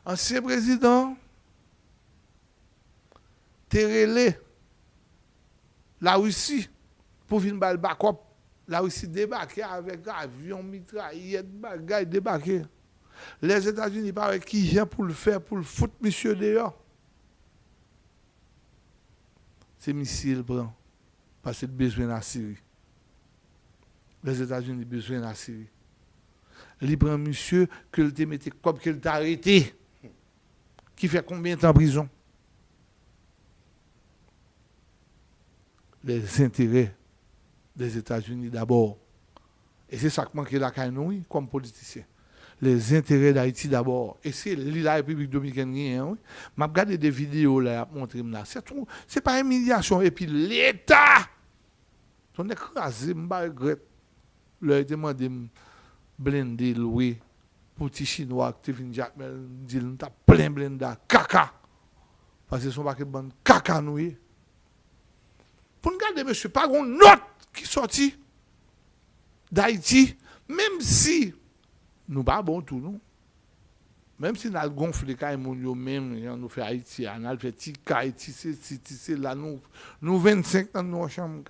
Ancien président, Terrelé, la Russie, pour venir le backup. La Russie débarquait avec avion, mitraillette, bagaille, débarqué. Les États-Unis, paraît qui vient pour le faire, pour le foutre monsieur dehors. C'est missile, prend. Parce que besoin de la Syrie. Les États-Unis ont besoin de la Syrie. Il prend monsieur que le te mette comme qu'il t'a arrêté. Qui fait combien de temps en prison? Les intérêts des États-Unis d'abord. Et c'est ça que manque la canouille comme politicien. Les intérêts d'Haïti d'abord. Et c'est la République dominicaine. Je regarde des vidéos là, montrer là. C'est pas humiliation. Et puis l'État, on est écrasé, je regrette. Leur a demandé de blender, louer, pour les Chinois, qui viennent dire, nous avons plein de blender, caca. Parce que ce sont pas que bon caca noué. Pour nous garder, monsieur, pas une note qui sortit d'Haïti, même si nous pas bon tout, non? Même si nous avons gonflé les moun même, nous fait Haïti, nous avons fait Tika, Haïti, c'est là, nous 25 dans nos chambres.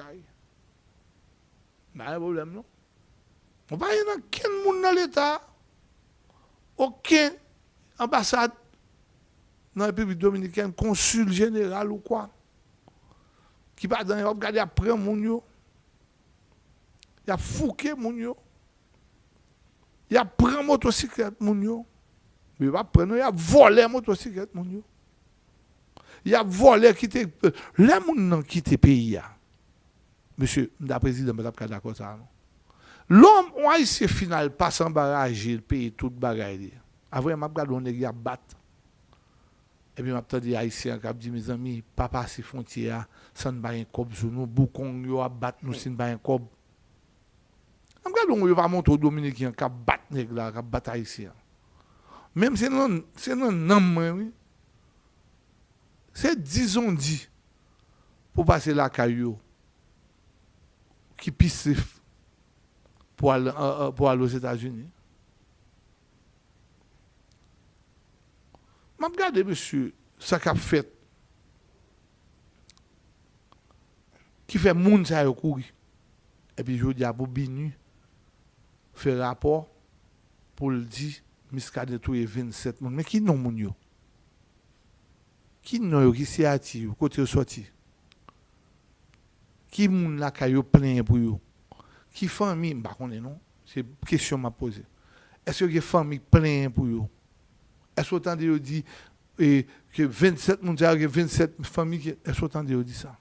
Pas de problème, non? On va y avoir aucun monde dans l'État, aucun ambassade dans la République dominicaine, consul général ou quoi, qui va dans regarder après mon yo. Il a fouqué mon yo. Il a pris motocyclette mon yo. Mais il va prendre, il a volé motocyclette mon yo. Il a volé quitter les gens qui quitté pays. Monsieur, le président, je suis d'accord ça. L'homme, haïtien final, passe en barrage, il paye tout le bagage. Après, je regarde, on est battre. Et puis, je me dis, haïtien, qui dit, mes amis, pas passer frontière, ça ne va pas un cob sur nous, boucon, yo, battre nous, ça ne va pas un cob. Je regarde, on va monter aux Dominicains, qui battent les gens, qui battent haïtien. Même si c'est non, non, oui. C'est disons dit, pour passer la caillou, qui pisse pour aller aux États-Unis. Je regarde, monsieur, ça qu'a fait, qui fait moun ça courir. Et puis je dis à Bobinu, fait rapport pour le dire, Miskade tout est 27 moun. Mais qui non moun yo? Qui non yo qui s'est attiré, côté sorti? Qui moun la kayo plein pour yo? Qui famille, bah connais non? C'est une question m'a posée. Est-ce que y a famille plein pour yo? Est-ce que autant de dit que 27 moun, 27 familles, est-ce que autant de dit ça?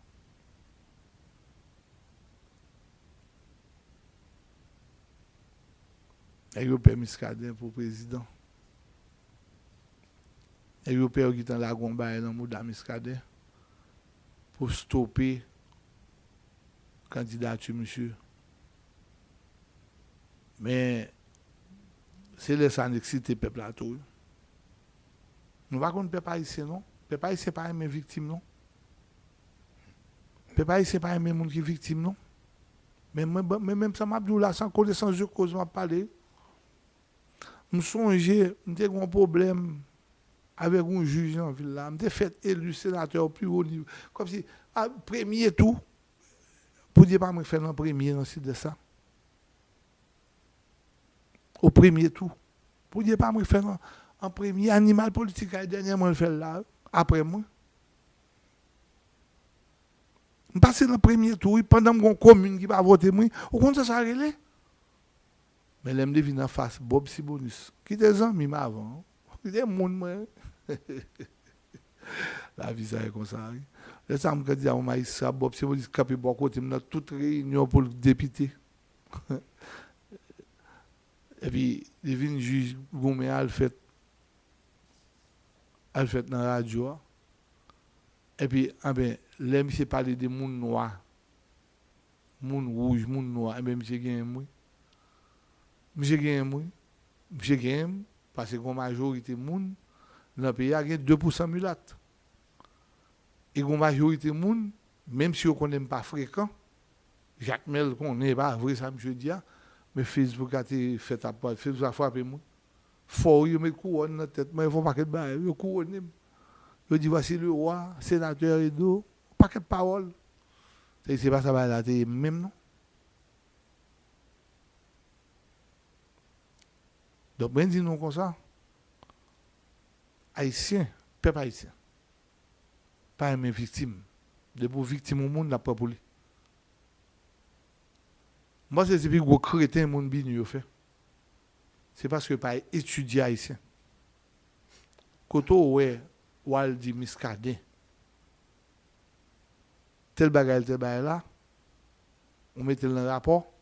Et yo père Miskade pour président. Et yo père qui dans la gomba dans Mouda Miskade pour stopper candidature monsieur. Mais c'est les annexité peuple à tout. Nous va qu'on peuple haïtien non, peuple haïtien pas mes victimes non. Peuple haïtien pas mes monde qui victime non. Mais même ça m'a dit là sans connaissance de cause m'a parlé. Je songe, j'ai un problème avec un juge en ville là, j'ai fait élu sénateur au plus haut niveau comme si premier tout pour dire pas me faire un premier dans de ça. Au premier tout. Pour dire pas me faire un premier animal politique et dernièrement le faire là après moi. Je passe dans le premier tour pendant que commune qui va voter moi, au contraire ça relève. Mais l'aime devine en face Bob Sibonus. Qui des amis avant. Qui des monde moi. La vie ça est comme ça. Les ça me dit à mon maïs Bob Sibonus capé beaucoup dans toute réunion pour le député. Et puis devine juge Goumé a fait dans la radio. Et puis l'aime c'est parler de monde noir. Monde rouge, monde noir, et bien monsieur gagne moi. Monsieur gagne, parce que la majorité des gens dans le pays, il y a 2% de mulattes. Et la majorité des gens, même si on ne connaît pas fréquent, Jacques Mel, on n'est pas vrai, ça, je dis, mais Facebook a fait à part, Facebook a frappé moi. fort, ils mettent couronne dans la tête, mais ils font pas de bail, ils couronne. Ils disent voici le roi, sénateur et tout, pas de parole. C'est pas ça, là, même non. Donc, ben dis-nous comme ça, Haïtien, peuple haïtien, pas une victime. De pour victime au monde, la pas pour lui. Moi, c'est depuis que vous crétez un monde binu, fait. C'est parce que pas étudier haïtien. Quand on ouais, dit miscadé, tel bagage là, on mettait dans le rapport,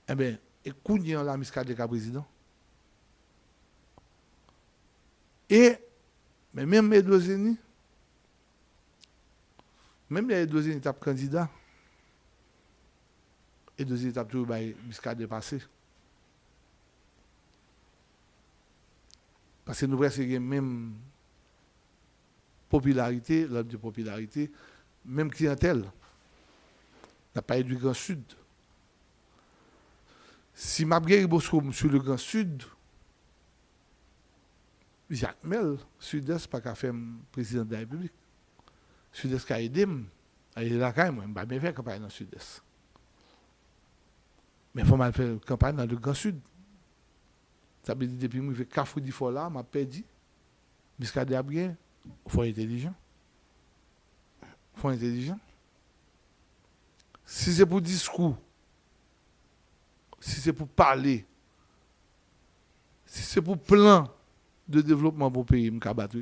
eh bien, et qu'on la miscadé comme président. Et, mais même les deux ennemis, même les deux étapes candidats, et deux étapes tout miscadé passé. Parce que nous voyons que même popularité, l'ordre de popularité, même clientèle, n'a pas eu du Grand Sud. Si je suis sur le Grand Sud, Jacques Mel, Sud-Est, pas qu'à faire président de la République. Sud-Est qui a aidé, il est là quand même, je ne vais pas faire campagne dans le Sud-Est. Mais il faut mal faire campagne dans le Grand Sud. Ça veut dire depuis que je fais 4 fois 10 fois là, je m'ai perdu. Jusqu'à dire bien, il faut être intelligent. Il faut être intelligent. Si c'est pour discours, si c'est pour parler, si c'est pour plan de développement pour le pays, je vais battre.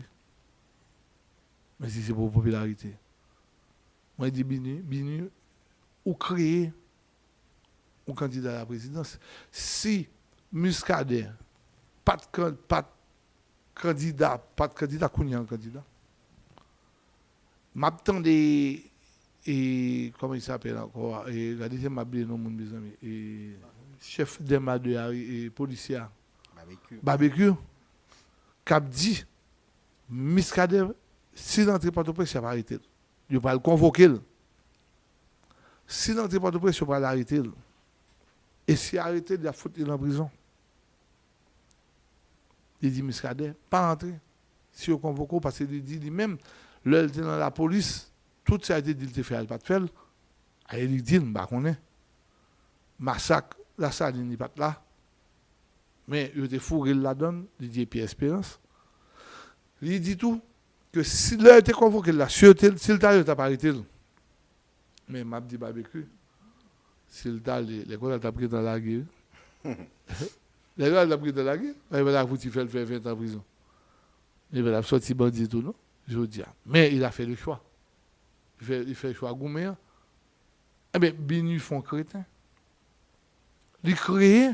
Mais si c'est pour popularité, moi je dis Binu, ou créer un candidat à la présidence. Si Muscadet, pas de candidat qu'on y a un candidat. M'attendais et comment il s'appelle encore et la deuxième m'a oublié non mon mes amis et chef d'EMA de policier barbecue cap dit Muscadet si l'entrée Port-au-Prince il va arrêter. Il va le convoquer. Si l'entrée Port-au-Prince il va l'arrêter. Et si arrêté, il a foutu en prison. Il dit Muscadet, pas entrer. Si on convoque, parce qu'il dit lui-même, là, il était dans la police, tout ça a été dit, il te fait, il pas de faire. Il dit, bah, on est. Massacre, la salle, il n'est pas là. Mais il était fourré la donne, il dit Pierre Espérance. Il dit tout, que si il a été convoqué là, si il t'a pas arrêté, mais m'a dit barbecue. Si l'école a pris dans la guerre, l'école a pris dans la guerre, il va faire 20 ans en prison. Il va sortir bandit tout, non? Je dis. Mais il a fait le choix. Il fait le choix gourmet. Eh bien, Binu font crétin. Il crée.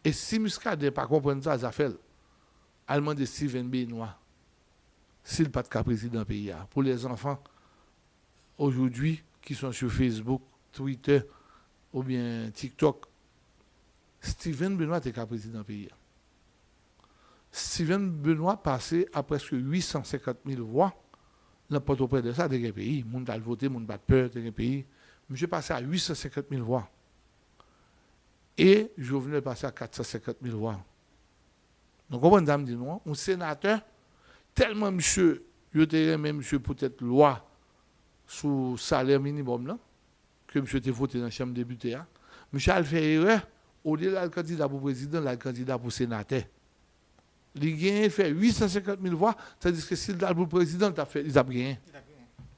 Et si Muscadet n'a pas compris ça, ça fait. Allemand de Steven Benoît. S'il pas de cas président du pays. Pour les enfants, aujourd'hui, qui sont sur Facebook, Twitter, ou bien TikTok, Steven Benoît était président du pays. Steven Benoît passait à presque 850 000 voix dans Port-au-Prince de ça, dans le pays. Moun a voté, moun pas peur dans le pays. Monsieur passait à 850 000 voix. Et Jovenel passait à 450 000 voix. Donc, on va dire non, un sénateur, tellement monsieur, il était même monsieur peut-être loi sous salaire minimum là, que monsieur était voté dans la Chambre des députés. Monsieur a fait erreur, au-delà du candidat pour président, le candidat pour sénateur. Il a fait 850 000 voix, c'est-à-dire que s'il a pour président, il a gagné.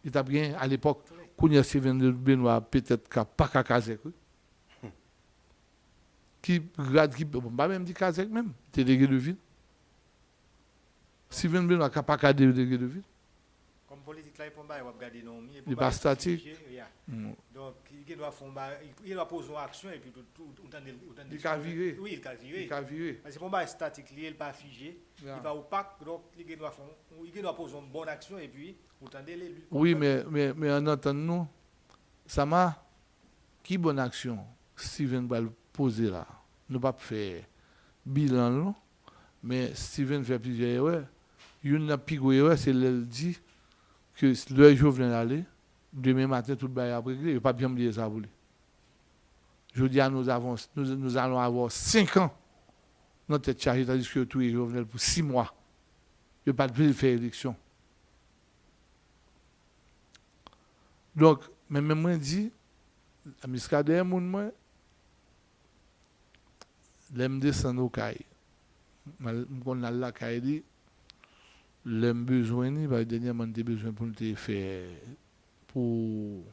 Il a gagné à l'époque. Quand il y a Steven Benoît, peut-être qu'il n'a pas qu'à Kazek. Qui regarde, pas même dit Kazek même, délégué de ville. Steven Benoît n'a pas qu'à délégué de ville. Comme politique là, il va regarder non, il n'est pas statique. Donc, il doit poser une action et puis tout. Il va virer. Oui, il va virer. Parce que le combat est statique, il n'est pas figé, il va opaque, donc il doit poser une bonne action et puis vous tendez les luttes. Oui, mais en entendant, ça m'a. Qui bonne action Steven va le poser là? Nous ne pouvons pas faire bilan, non? Mais Steven fait plusieurs erreurs. Une des plus grosses erreurs, c'est qu'il dit que le Jovenel aller, demain matin, tout le monde est réglé. Il ne faut pas bien oublier ça pour lui. Je dis à nous allons avoir 5 ans Notre tête chargée, tandis que tout est Jovenel pour 6 mois. Il n'y a pas de faire élection. Donc, même moi, dit, à Miskadé, moi, l'aime descendre au caille. On a la caille, l'aime besoin, dernièrement, des besoins pour nous faire pour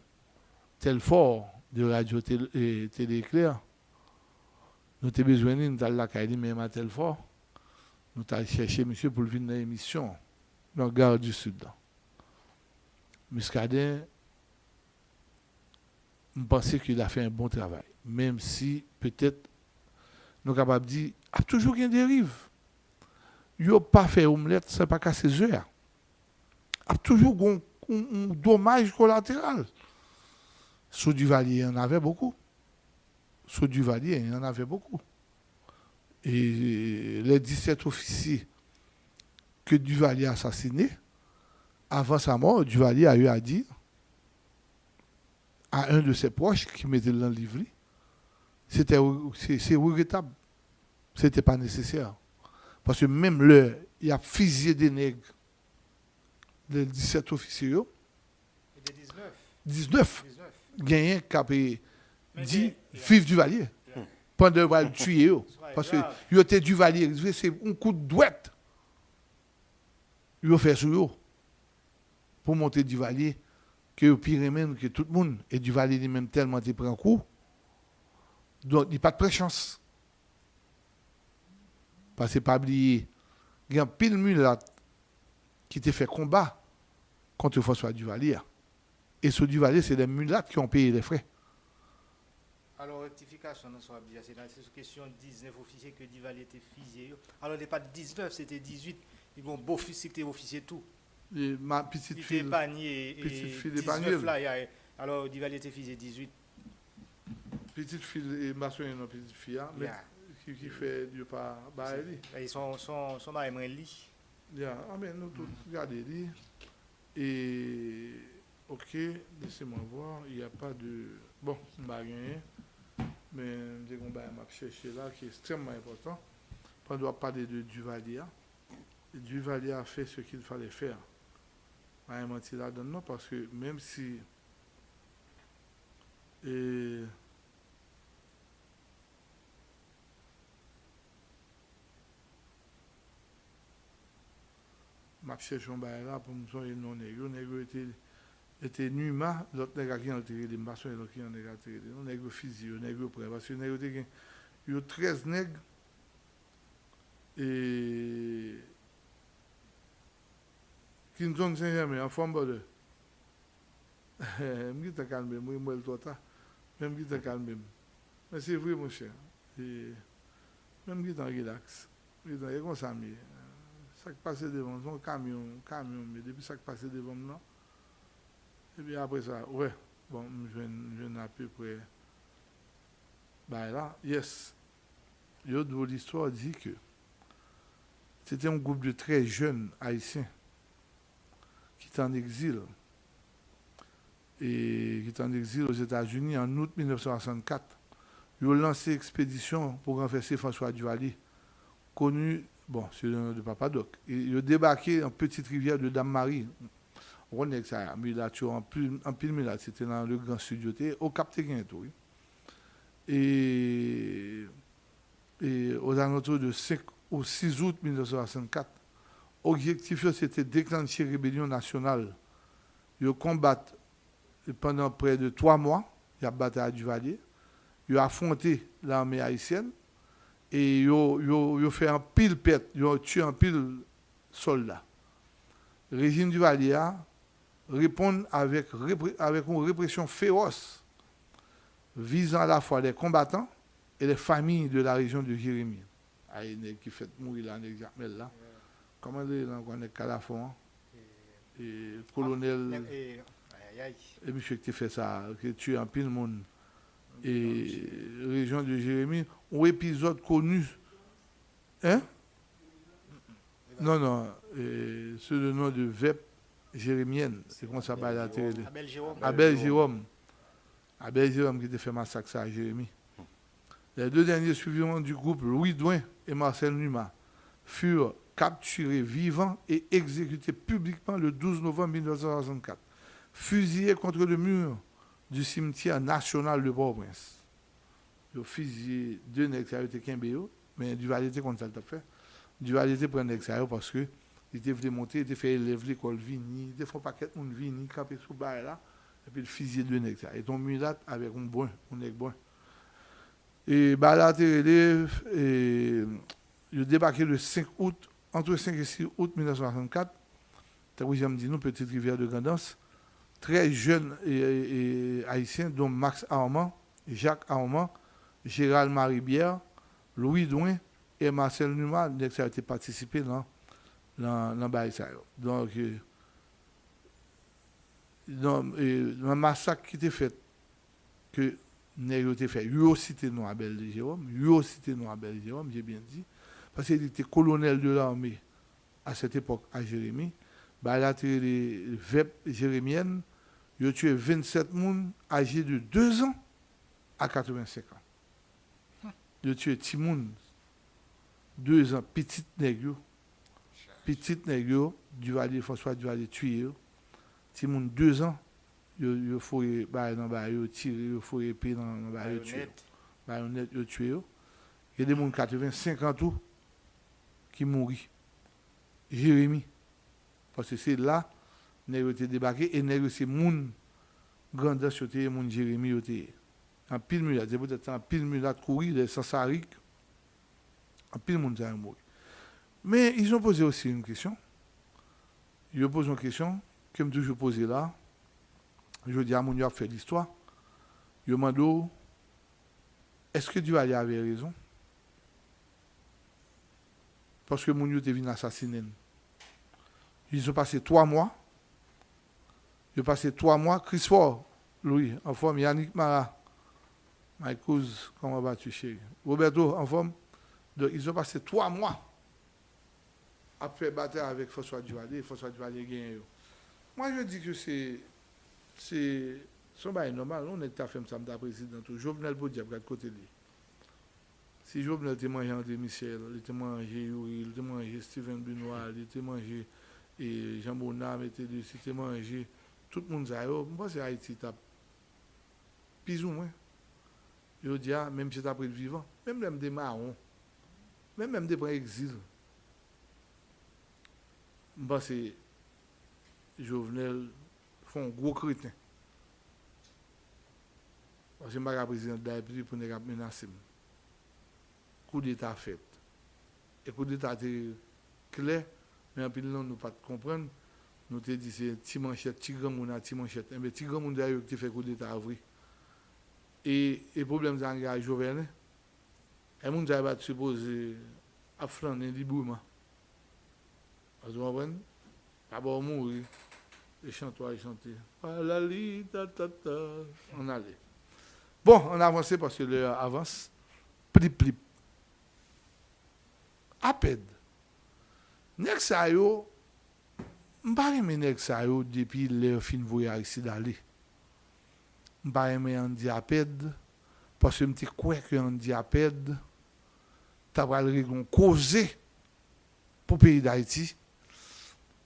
tel fort de radio télé éclair. Nous avons besoin de la caille, même à tel fort. Nous avons cherché monsieur pour venir dans l'émission, dans le Gare du Sud. Muscadet, je pense qu'il a fait un bon travail. Même si, peut-être, nous sommes capables de dire, il y a toujours une dérive. Il n'a pas fait omelette, ça n'a pas cassé ses œufs. Il y a toujours un dommage collatéral. Sous Duvalier, il y en avait beaucoup. Sous Duvalier, il y en avait beaucoup. Et les 17 officiers que Duvalier a assassinés, avant sa mort, Duvalier a eu à dire à un de ses proches qui mettait dans le livre, c'est regrettable. Ce n'était pas nécessaire. Parce que même l'heure, il y a fusillé des nègres, les 17 officiers. Et des 19. Gagné qui dit vive Duvalier. Pendant qu'il le tuer. Parce que il était Duvalier, c'est un coup de douette. Il a fait sur eux pour monter Duvalier, que le pire même que tout le monde. Et Duvalier lui-même tellement il prend un coup. Donc, il n'y a pas de préchance. Parce que pas oublier, il y a un pile mulâtre qui t'a fait combat contre François Duvalier. Et ce Duvalier, c'est les mulâtres qui ont payé les frais. Alors, rectification, c'est une question de 19 officiers que Duvalier était fusillé. Alors, il n'est pas 19, c'était 18. Ils ont beau fils qui était officier tout. Et ma petite fille. Il était panier et 19 là. Alors, Duvalier était fusillé 18. Petite fille et ma soeur est une petite fille. Mais qui fait du pas. Ils sont mariés li. Ah, mais nous tous, regardez. Et. Ok, laissez-moi voir. Il n'y a pas de. Bon, je ne vais pas gagner. Mais je vais chercher là qui est extrêmement important. On doit parler de Duvalier. Duvalier a fait ce qu'il fallait faire. Je ne vais pas mentir là-dedans parce que même si. Je cherche un bail là pour me dire non nègre. Nègre était Numa, l'autre nègre qui a tiré des maçons et l'autre qui a tiré des nègres physiques, nègres près. Parce que nègre il y a 13 nègres et qui ne sont jamais en forme de. Je suis calme, moi le tota. Même qui est calme. Mais c'est vrai mon cher. Même qui est relax. Il est comme ça. Ça qui passe devant, son camion, mais depuis ça qui passe devant nous, et puis après ça, ouais, bon, je viens à peu près. Ben là, yes. L'histoire dit que c'était un groupe de très jeunes haïtiens qui étaient en exil. Et qui étaient en exil aux États-Unis en août 1964. Ils ont lancé une expédition pour renverser François Duvalier, connu. Bon, c'est le nom de Papadoc. Il a débarqué en petite rivière de Dame-Marie. On connaît ça, en pile Milat, c'était dans le grand studio, au Cap Téguin-Tout. Et aux alentours de 5 au 6 août 1964, l'objectif c'était de déclencher une rébellion nationale. Ils combattent pendant près de 3 mois, il y a battu à Duvalier. Ils ont affronté l'armée haïtienne. Et ils ont fait un pile pète, ils ont tué un pile soldat. Le régime Duvalier répond avec une répression féroce visant à la fois les combattants et les familles de la région de Jérémie. Qui fait mourir là, là. Comment dire, on est Calafon, et colonel, et monsieur qui fait ça, qui a tué un pile monde. Et région de Jérémie, un épisode connu. Hein? Non, c'est le nom de VEP jérémienne. C'est comment ça s'appelle la télé? Abel Jérôme. Abel Jérôme qui a fait massacre à Jérémie. Les deux derniers survivants du groupe, Louis Douin et Marcel Numa, furent capturés vivants et exécutés publiquement le 12 novembre 1964, fusillés contre le mur du cimetière national de Port-au-Prince. Ils ont fusillé deux nègres qui étaient Kimbéo, mais du Valété contre ça le fait. Du Valété prend nègres parce que il était venu monter, il était fait élève l'école Vini, il faut pas qu'être monde Vini camper sous bail là et puis il fusillé deux nègres. Et ton mulâtre avec un brun, un nègre brun. Et bah là et il débarqué le 5 août, entre 5 et 6 août 1964. Troisième dit nous, petite rivière de Grandance. Très jeunes et haïtiens, dont Max Armand, Jacques Armand, Gérald Maribière, Louis Douin et Marcel Numa, qui ont participé dans ça. Donc, dans le massacre qui était fait, que Nègre était fait, il a cité nous à Belle de Jérôme, j'ai bien dit, parce qu'il était colonel de l'armée à cette époque à Jérémie. Bah, il a tiré les VEP jérémiennes, il a tué 27 personnes âgés de 2 ans à 85 ans. Il a tué Timoun, 2 ans, petite nègre, Duvalier, François Duvalier tué. Timoun, 2 ans, il faut tirer, il faut épée dans le tué. Baïonnette, il tué. Il y a des gens 85 ans tout qui mourent. Jérémie. Parce que c'est là, nègre était débarqué et nègre c'est moun grandeur sur moun Jérémie était en pile mulâtre, c'est peut-être en pile mulâtre courir les sassariques. En pile moun ça mort. Mais ils ont posé aussi une question. Ils ont posé une question que je toujours posé là. Je dis à moun qui a fait l'histoire. Ils m'ont demandé est-ce que Duvalier avait raison? Parce que moun yo était venu assassiner. Ils ont passé 3 mois. Chris Ford, Louis, en forme. Yannick Mara, my cousin, comment vas-tu, chérie? Roberto, en forme. Donc, ils ont passé 3 mois à faire bataille avec François Duvalier. François Duvalier gagne. Moi, je dis que c'est normal. On est à faire ça, le président. Jovenel Boudiab, de côté de lui. Si Jovenel était mangé André Michel, il était mangé Yuri, il était mangé Steven Benoît, il était mangé et Jean Bonham était de c'était mangé tout le monde ça yo moi c'est Haïti t'a plus ou moins je dis même si t'as pris le vivant même des marrons même des prends exil moi c'est Jovenel font gros crétin parce que je suis président de la République pour ne menacer coup d'état fait et coup d'état était clair. Mais en plus, nous ne pas comprendre. Nous te dit c'est petit manchette, petit grand monde, petit manchette. Mais petit grand monde d'ailleurs qui fait coup d'état vrai. Et le problème c'est à Jovenel. Et monde va supposer à flâner librement. Vous comprenez? Pas bon mourir. Et chanter. On allait. Bon, on avance parce que l'heure avance. Plip. Aped. Nèg sa yo, m'pa reme nèg sa yo depuis leur fin voyage ici d'aller. M'pa reme en diapède parce que m'te croit que en diapède t'a pral régler causer pour pays d'Haïti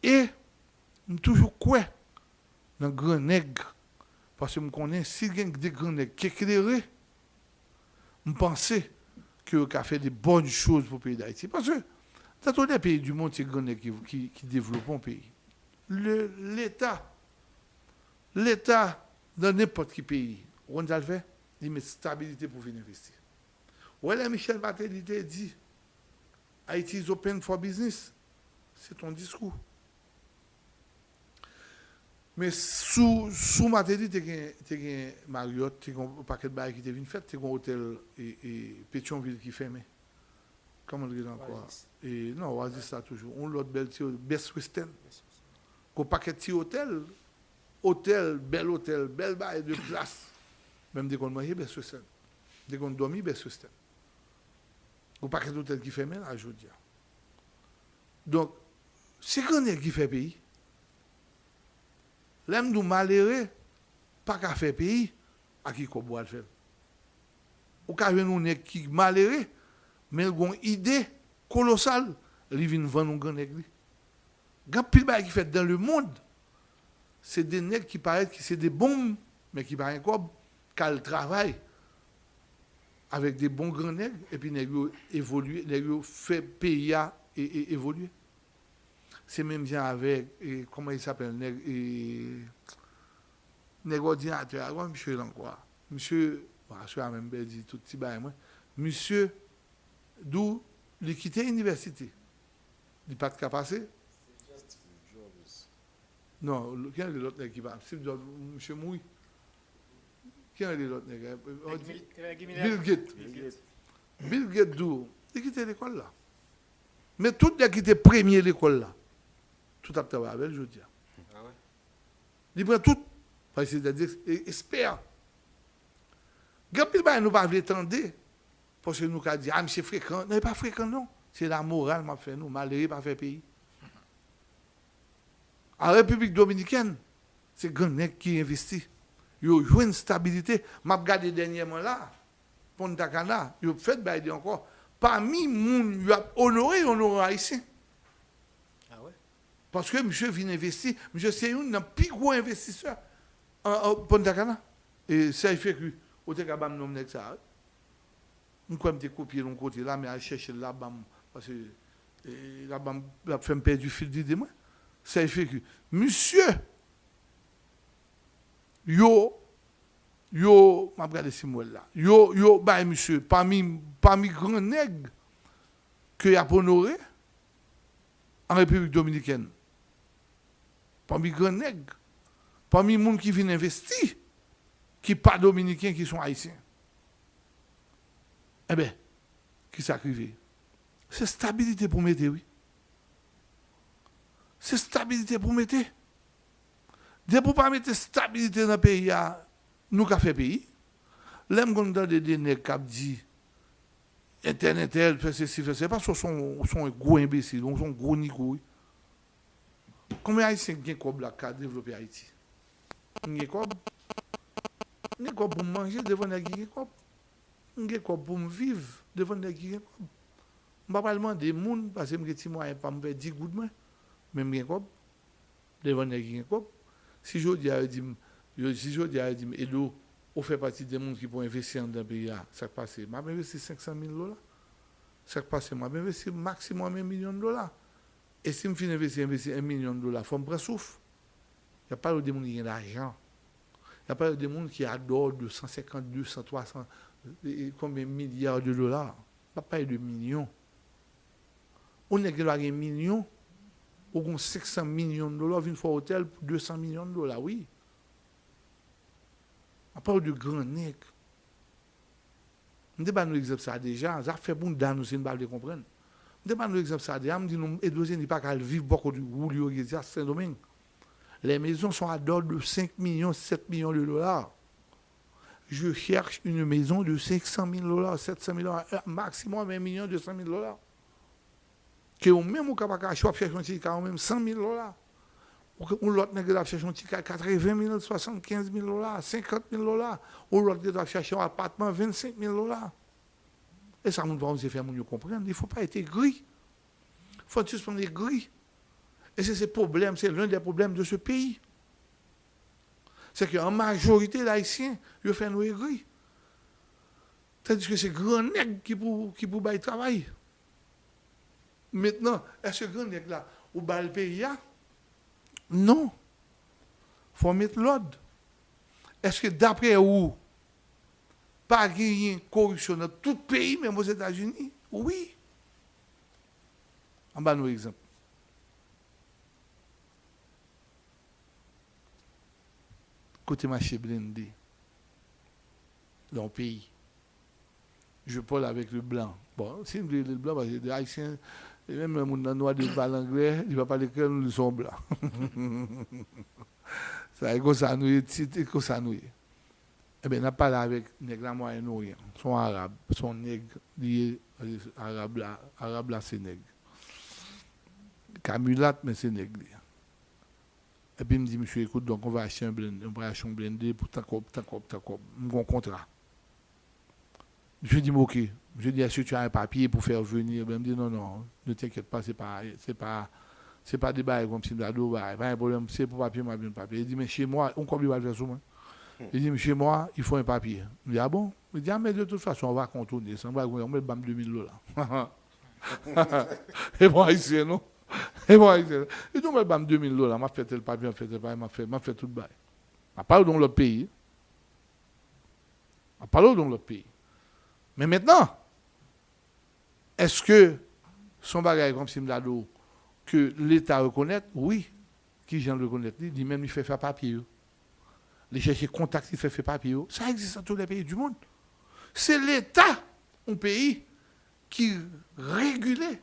et toujours croit dans grand nègre parce que me connais si gen des grands nègres qui éclairé m'penser que a fait des bonnes choses pour pays d'Haïti parce que dans tous les pays du monde, c'est grand qui développent un pays. L'État, dans n'importe quel pays, on a fait, il met stabilité pour venir investir. Voilà, Michel Barthélémy dit, Haïti is open for business. C'est ton discours. Mais sous Barthélémy, tu as Marriott, tu as un paquet de bails qui est venu faire, tu as un hôtel et Pétionville qui ferme. Comment dire encore? Et non, Oasis ça toujours. On l'autre belle Best Western. Qu'on paquet de hôtel, bel bail de place. Même dès qu'on mange Best Western. Dès qu'on dormit Best Western. Qu'on paquet d'hôtel qui fait même là, je veux dire. Donc, c'est qu'on est qui fait pays. L'aime nous malheureux, pas qu'à faire pays, à qui qu'on boit le faire. Ou ka jwen un nèg qui malheureux, mais il a une idée colossale, il vient vendre un grand nèg. Grand pile bagay qui fait dans le monde, c'est des nègres qui paraissent que c'est des bons, mais qui pas encore qu'à travail avec des bons grands nègres et puis nègres évoluer, nègres fait pays et évoluer. C'est même bien avec comment il s'appelle nègre ordinateur, avant monsieur encore. Monsieur, je vais même dit tout petit bail moi. Monsieur d'où il quitté l'université. Il pas de passer. Non, qui est l'autre nègre qui va? Monsieur Mouy. Qui est l'autre nègre? Bill Gates. Bill Gates d'où? Il quitté l'école là. Mais tout le qui était premier l'école là. Tout a travaillé avec, je veux dire. Ah ouais? Il prend tout. C'est-à-dire, espère. Gapil ba nous pas attendre parce que nous a dit ah monsieur fréquent, non pas fréquent non, c'est la morale m'a fait nous, malheureux pas fait pays. En République dominicaine, c'est grand nèg qui investit. Yo joué une stabilité, m'a regardé dernièrement là, Punta Cana, yo fait bail encore parmi moun yo a honoré haïtien. Ah ouais. Parce que monsieur vient investir, monsieur c'est un des plus gros investisseurs en Punta Cana et ça fait que au te ka bam nom nek ça. On quoi me copier de côté là mais à chercher là bam parce que là bam la fait me perdre du fil d'idée moi. Ça fait que monsieur yo m'a regardé si moi là. Yo bah monsieur parmi grand nègre que y a honoré en République dominicaine. Parmi grand nègre, parmi monde qui vient investir qui pas dominicains, qui sont haïtiens. Eh bien, qui s'arrive? C'est stabilité pour mettre, oui. C'est stabilité pour mettre. Dès pour pas mettre stabilité dans le pays, nous avons fait pays. L'aime qu'on donne des nègres qui dit Internet, fait ceci, fait ça. Parce qu'ils sont gros imbéciles, ils sont gros nico. Combien d'Haïtiens ont développé Haïti? N'est quoi pour manger devant les guignols, n'est quoi pour me vivre devant les guignols. Je ne vais pas demander des gens parce que je ne vais pas me faire 10 gouttes, mais je vais devant les guignols. Si je dis à Edo, on fait partie des gens qui vont investir dans le pays, ça passe. Je vais investir 500 000 $. Ça passe, je vais investir maximum $1 million. Et si je finis investir $1 million, il faut me prendre souffle. Il n'y a pas de gens qui ont de l'argent. Il n'y a pas de gens qui adorent 250, 200, 300, combien de milliards de dollars. Il n'y a pas de millions. On est qui a des millions, on a 500 millions de dollars, une fois hôtel pour 200 millions de dollars, oui. On parle de grands nègres. On ne pas nous exemple ça déjà, ça fait bon dans nous, si nous ne pouvons pas comprendre. On ne pas nous exemple ça déjà, on dit nous, et deuxième, il n'y a pas qu'à vivre beaucoup de rouleaux, à Saint-Domingue. Les maisons sont à d'ordre de 5 millions, 7 millions de dollars. Je cherche une maison de 500 000 $, 700 000 $, maximum 1 million, 200 000 $. Que au même au Kabaka, je cherche un petit cas, même 100 000 $. Ou l'autre nègre cherche un petit cas, 80 000, 75 000 $, 50 000 $. Ou l'autre doit chercher un appartement, 25 000 $. Et ça, nous devons faire nous comprendre. Il ne faut pas être gris. Il faut juste prendre les gris. Et c'est ce problème, c'est l'un des problèmes de ce pays. C'est qu'en majorité, les Haïtiens, ils font nous aigris. C'est-à-dire que c'est grand nègre qui pour travailler. Maintenant, est-ce que grand nègre là, ou bas le pays là? Non. Il faut mettre l'ordre. Est-ce que d'après vous, pas de corruption dans tout pays, même aux États-Unis? Oui. En bas, nos exemples. Côté marché blindé dans le pays. Je parle avec le blanc. Bon, si le blanc, parce que les Haïtiens, et même le monde noir ne parle anglais, il ne va pas les créer, nous sommes blancs. Ça est comme ça, nous, comme ça, nous. Eh bien, on a parlé avec les nègres moyen-orient, sont arabes, sont nègres liés arabes là, c'est nègres. Camulat, mais c'est nègres. Et puis il me dit, monsieur, écoute, donc on va acheter un blindé pour tant qu'on un contrat. Je dis, ok. Je dis, est-ce que tu as un papier pour faire venir? Il me dit, non, non, ne t'inquiète pas, c'est pas des bails comme si d'ado, pas un problème, c'est pour papier, moi, bien papier. Il dit, mais chez moi, on combien va faire sur moi? Il dit, mais chez moi, il faut un papier. Il dit, ah bon? Il dit, ah, mais de toute façon, on va contourner ça, on va mettre 2000 $. Et moi, ici, non? Et moi, ici, et donc, on met 2000 $, m'a fait le papier, m'a fait tout le bail. Je parle dans l'autre pays. Je parle dans l'autre pays. Mais maintenant, est-ce que son bagage comme Simlado, que l'État reconnaît? Oui. Qui j'en reconnaît? Il dit même, il fait faire papier. Il cherche contact, il fait faire papier. Ça existe dans tous les pays du monde. C'est l'État, un pays, qui régule.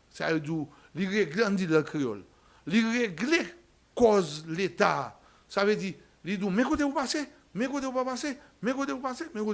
Ça veut dire, il règle, on dit le créole. Il règle cause l'État. Ça veut dire, il dit, mais côté vous passez, mais côté vous pas passer, mais côté vous passez, mais côté vous